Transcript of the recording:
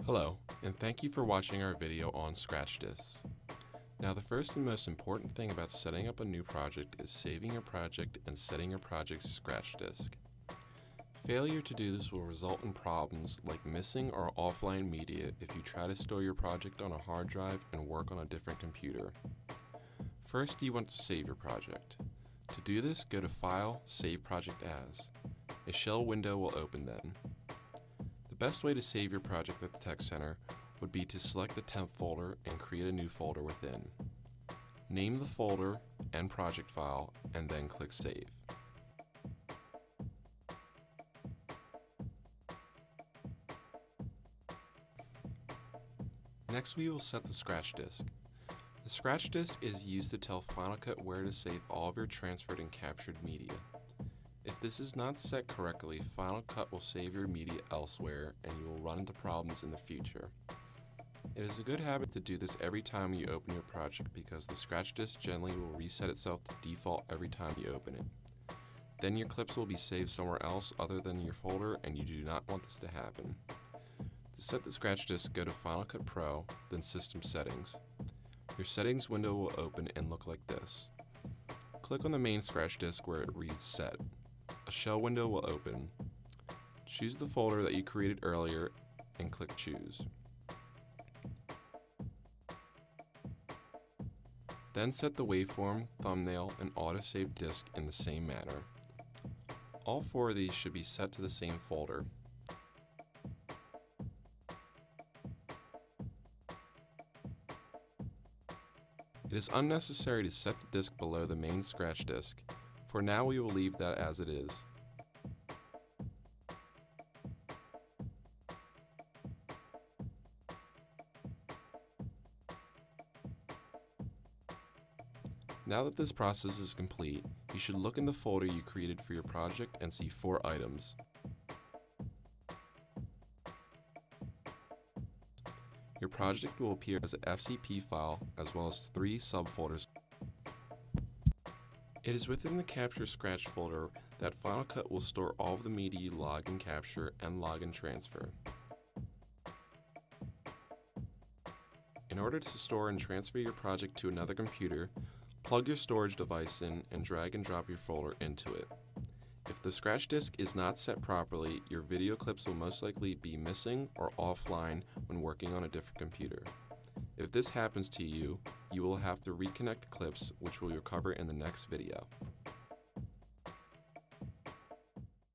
Hello, and thank you for watching our video on scratch disks. Now, the first and most important thing about setting up a new project is saving your project and setting your project's scratch disk. Failure to do this will result in problems like missing or offline media if you try to store your project on a hard drive and work on a different computer. First, you want to save your project. To do this, go to File, Save Project As. A shell window will open then. The best way to save your project at the Tech Center would be to select the temp folder and create a new folder within. Name the folder and project file, and then click Save. Next, we will set the scratch disk. The scratch disk is used to tell Final Cut where to save all of your transferred and captured media. If this is not set correctly, Final Cut will save your media elsewhere and you will run into problems in the future. It is a good habit to do this every time you open your project because the scratch disk generally will reset itself to default every time you open it. Then your clips will be saved somewhere else other than your folder, and you do not want this to happen. To set the scratch disk, go to Final Cut Pro, then System Settings. Your settings window will open and look like this. Click on the main scratch disk where it reads Set. A shell window will open. Choose the folder that you created earlier and click Choose. Then set the waveform, thumbnail, and autosave disk in the same manner. All four of these should be set to the same folder. It is unnecessary to set the disk below the main scratch disk. For now, we will leave that as it is. Now that this process is complete, you should look in the folder you created for your project and see 4 items. Your project will appear as an FCP file as well as 3 subfolders. It is within the Capture Scratch folder that Final Cut will store all of the media you log and capture and log and transfer. In order to store and transfer your project to another computer, plug your storage device in and drag and drop your folder into it. If the scratch disk is not set properly, your video clips will most likely be missing or offline when working on a different computer. If this happens to you, you will have to reconnect the clips, which we will cover in the next video.